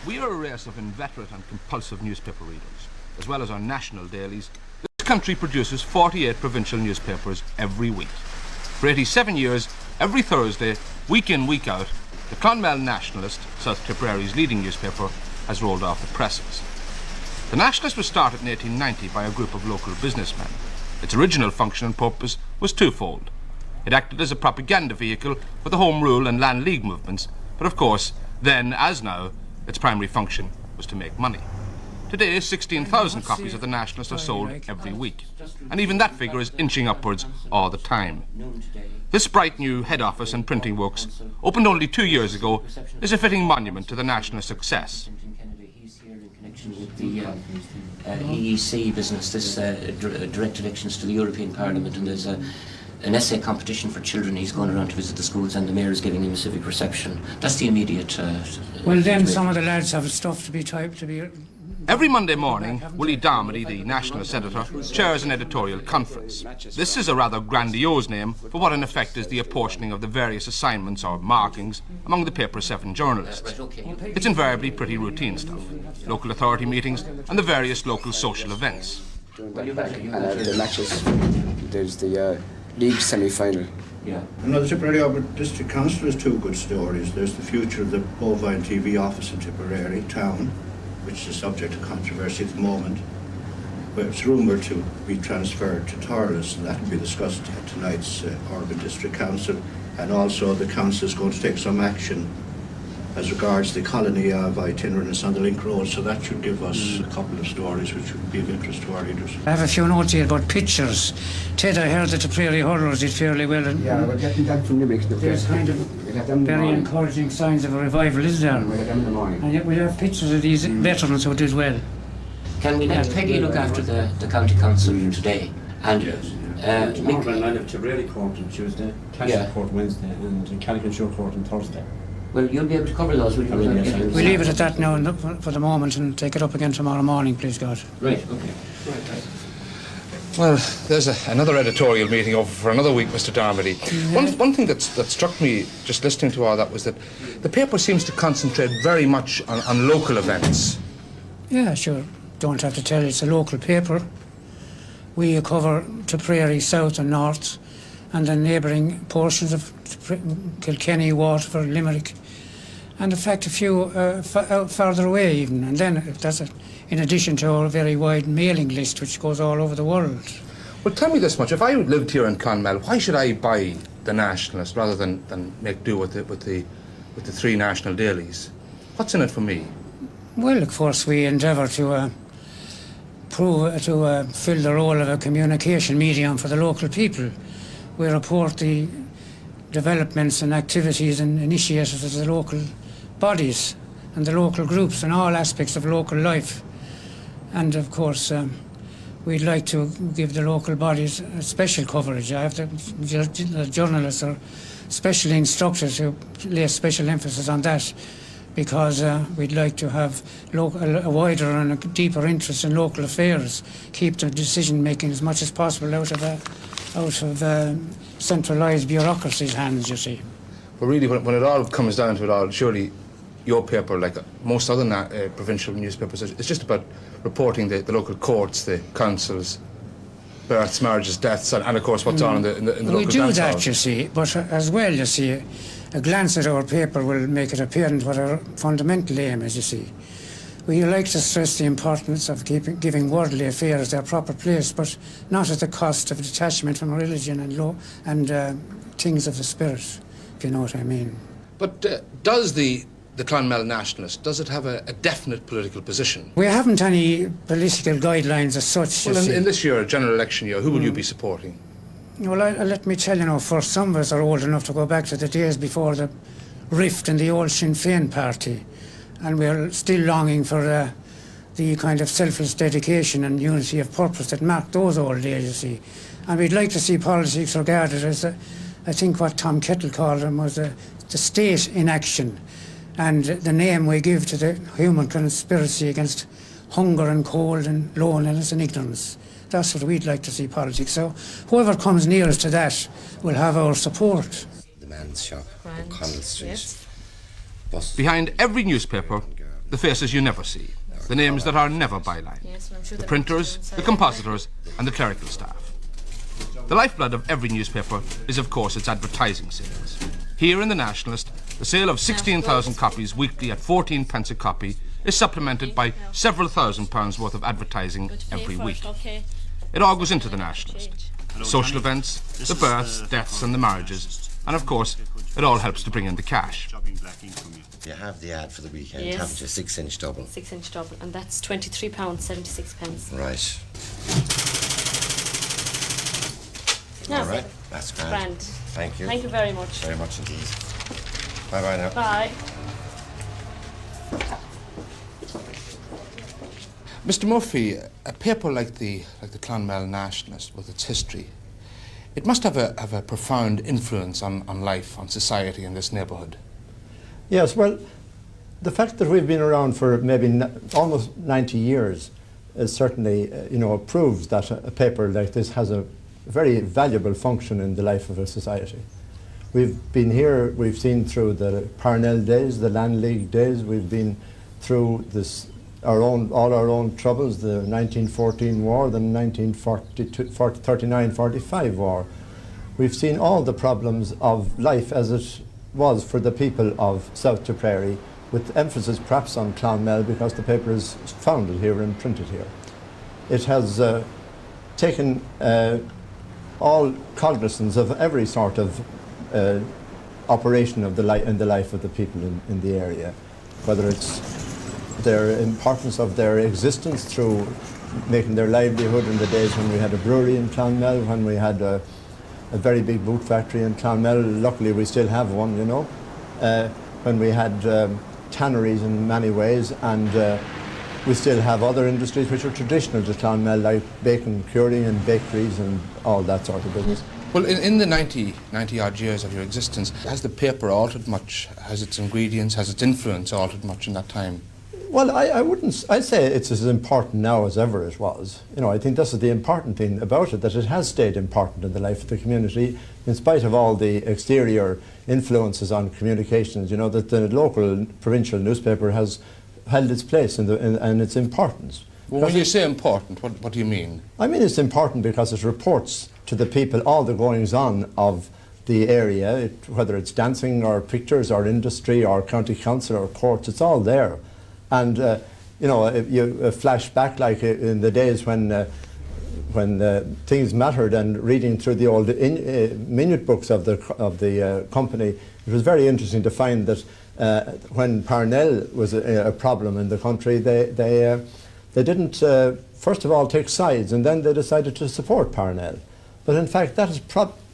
We are a race of inveterate and compulsive newspaper readers. As well as our national dailies, this country produces 48 provincial newspapers every week. For 87 years, every Thursday, week in, week out, the Clonmel Nationalist, South Tipperary's leading newspaper, has rolled off the presses. The Nationalist was started in 1890 by a group of local businessmen. Its original function and purpose was twofold. It acted as a propaganda vehicle for the Home Rule and Land League movements, but of course, then as now, its primary function was to make money. Today, 16,000 copies of the Nationalist are sold every week, and even that figure is inching upwards all the time. This bright new head office and printing works, opened only 2 years ago, is a fitting monument to the Nationalist success. With the EEC business, this direct elections to the European Parliament, and there's an essay competition for children. He's going around to visit the schools and the mayor is giving him a civic reception. That's the immediate... well then some of the lads have stuff to be typed, Every Monday morning, William Darmody, the Nationalist editor, chairs an editorial conference. This is a rather grandiose name for what in effect is the apportioning of the various assignments or markings among the paper's 7 journalists. It's invariably pretty routine stuff. Local authority meetings and the various local social events. The matches, there's the league semi-final. Yeah. The Tipperary District Council has 2 good stories. There's the future of the bovine TV office in Tipperary town, which is subject to controversy at the moment, where it's rumoured to be transferred to Thurles, and that will be discussed at tonight's Urban District Council. And also the council is going to take some action as regards the colony of itinerants on the Link Road, so that should give us a couple of stories which would be of interest to our readers. I have a few notes here about pictures. Ted, I heard that the Prairie Hurlers did fairly well. Yeah, we're getting that from Limerick. There's kind of very encouraging signs of a revival, isn't there? We'll get them in the morning. And yet we have pictures of these veterans who did well. Can we let Peggy look after the county council today? And tomorrow night of Tipperary Court on Tuesday, Cashel Court Wednesday, and Calicut Court on Thursday. Well, you'll be able to cover those, will you? We leave it at that now for the moment and take it up again tomorrow morning, please God. Right, okay. Right. Well, there's another editorial meeting over for another week, Mr. Darmody. Yeah. One thing that struck me just listening to all that was that the paper seems to concentrate very much on local events. Yeah, sure. Don't have to tell you, it's a local paper. We cover Tipperary south and north, and the neighbouring portions of Kilkenny, Waterford, Limerick, and in fact a few further away even. And then that's in addition to our very wide mailing list which goes all over the world. Well, tell me this much, if I lived here in Clonmel, why should I buy the Nationalist rather than make do with the 3 national dailies? What's in it for me? Well, of course we endeavour to fill the role of a communication medium for the local people. We report the developments and activities and initiatives of the local bodies and the local groups and all aspects of local life. And of course, we'd like to give the local bodies a special coverage. I have the journalists are specially instructed to lay special emphasis on that, because we'd like to have a wider and a deeper interest in local affairs, keep the decision making as much as possible out of centralised bureaucracy's hands, you see. But really, when it all comes down to it all, surely your paper, like most other provincial newspapers, it's just about reporting the local courts, the councils, births, marriages, deaths, and of course what's on in the local We do that, halls. you see, but as well, you see, a glance at our paper will make it apparent what our fundamental aim is, you see. We like to stress the importance of giving worldly affairs their proper place, but not at the cost of detachment from religion and things of the spirit, if you know what I mean. But does the Clonmel Nationalist, does it have a definite political position? We haven't any political guidelines as such. Well, in this year, general election year, who will you be supporting? Well, let me tell you now, first, some of us are old enough to go back to the days before the rift in the old Sinn Féin party, and we're still longing for the kind of selfless dedication and unity of purpose that marked those old days, you see. And we'd like to see politics regarded as, I think what Tom Kettle called them was the state in action, and the name we give to the human conspiracy against hunger and cold and loneliness and ignorance. That's what we'd like to see politics. So whoever comes nearest to that will have our support. The man's shop on Connell Street. Yes. Behind every newspaper, the faces you never see, the names that are never bylined, Yes, well, I'm sure the printers, the compositors and the clerical staff. The lifeblood of every newspaper is, of course, its advertising sales. Here in the Nationalist, the sale of 16,000 copies weekly at 14 pence a copy is supplemented by several £1,000s worth of advertising every week. It all goes into the Nationalist. The social events, the births, deaths and the marriages, and of course, it all helps to bring in the cash. You have the ad for the weekend, Yes. haven't you? 6-inch double. 6-inch double, and that's £23.76. Right. Yeah. All right, that's grand. Grand. Thank you. Thank you very much. Very much indeed. Bye-bye now. Bye. Mr. Murphy, a paper like the Clonmel Nationalist, with its history, it must have a profound influence on life, on society in this neighbourhood. Yes, well, the fact that we've been around for maybe almost 90 years is certainly, proves that a paper like this has a very valuable function in the life of a society. We've been here, we've seen through the Parnell days, the Land League days, we've been through all our own troubles, the 1914 war, the 1939-45 war. We've seen all the problems of life as it was for the people of South Tipperary, with emphasis perhaps on Clonmel because the paper is founded here and printed here. It has taken all cognizance of every sort of operation of in the life of the people in the area, whether it's their importance of their existence through making their livelihood in the days when we had a brewery in Clonmel, when we had a very big boot factory in Clonmel. Luckily we still have one, when we had tanneries in many ways, and we still have other industries which are traditional to Clonmel, like bacon curing and bakeries and all that sort of business. Well, in the 90 odd years of your existence, has the paper altered much? Has its ingredients, has its influence altered much in that time? Well, I'd say it's as important now as ever it was. I think this is the important thing about it, that it has stayed important in the life of the community, in spite of all the exterior influences on communications, that the local provincial newspaper has held its place and its importance. Well, when you say important, what do you mean? I mean it's important because it reports to the people all the goings-on of the area, whether it's dancing or pictures or industry or county council or courts, it's all there. And if you flash back like in the days when things mattered, and reading through the old minute books of the company, it was very interesting to find that when Parnell was a problem in the country, they didn't first of all take sides, and then they decided to support Parnell. But in fact, that is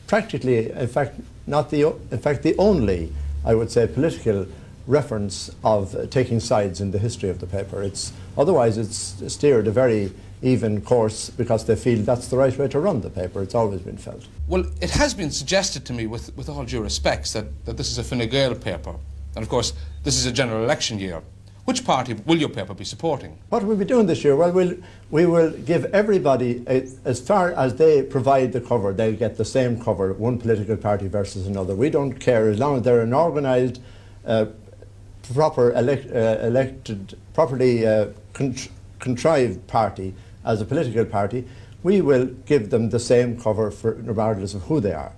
practically, the only, I would say, political reference of taking sides in the history of the paper. Otherwise it's steered a very even course because they feel that's the right way to run the paper. It's always been felt. Well, it has been suggested to me, with all due respects, that this is a Fine Gael paper, and of course this is a general election year. Which party will your paper be supporting? What will we be doing this year? Well, we will give everybody, as far as they provide the cover, they'll get the same cover, one political party versus another. We don't care, as long as they're an organised, properly contrived party as a political party. We will give them the same cover regardless of who they are.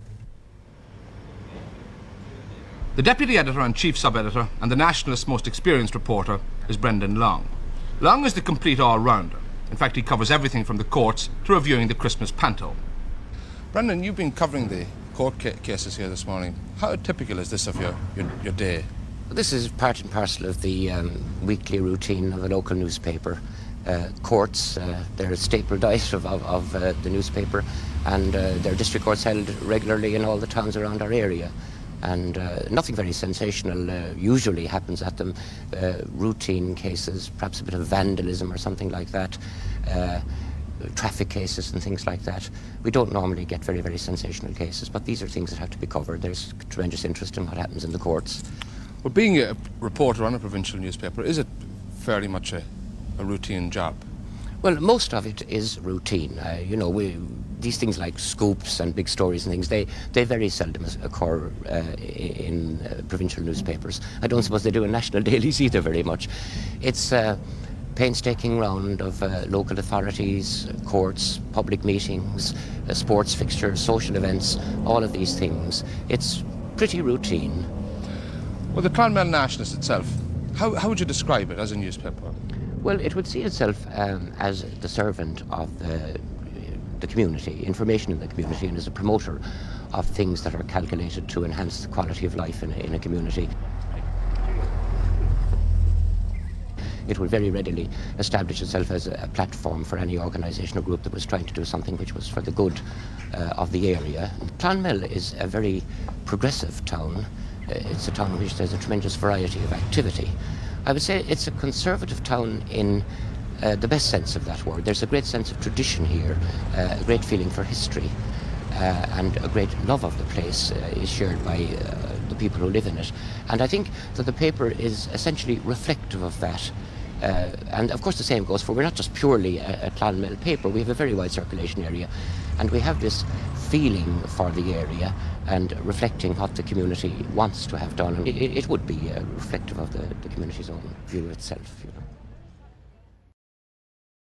The Deputy Editor and Chief Sub-Editor and the Nationalist's most experienced reporter is Brendan Long. Long is the complete all-rounder. In fact, he covers everything from the courts to reviewing the Christmas panto. Brendan, you've been covering the court cases here this morning. How typical is this of your day? This is part and parcel of the weekly routine of a local newspaper. Courts, they're a staple diet of the newspaper, and there are district courts held regularly in all the towns around our area. And nothing very sensational usually happens at them. Routine cases, perhaps a bit of vandalism or something like that, traffic cases and things like that. We don't normally get very, very sensational cases, but these are things that have to be covered. There's tremendous interest in what happens in the courts. Well, being a reporter on a provincial newspaper, is it fairly much a routine job? Well, most of it is routine. These things like scoops and big stories and things, they very seldom occur in provincial newspapers. I don't suppose they do in national dailies either very much. It's a painstaking round of local authorities, courts, public meetings, sports fixtures, social events, all of these things. It's pretty routine. Well, the Clonmel Nationalist itself, how would you describe it as a newspaper? Well, it would see itself as the servant of the community, information in the community, and as a promoter of things that are calculated to enhance the quality of life in a community. It would very readily establish itself as a platform for any organisation or group that was trying to do something which was for the good of the area. Clonmel is a very progressive town. It's a town in which there's a tremendous variety of activity. I would say it's a conservative town in the best sense of that word. There's a great sense of tradition here, a great feeling for history, and a great love of the place is shared by the people who live in it. And I think that the paper is essentially reflective of that. And of course the same goes for, we're not just purely a Clonmel paper, we have a very wide circulation area, and we have this feeling for the area and reflecting what the community wants to have done. It would be reflective of the community's own view itself.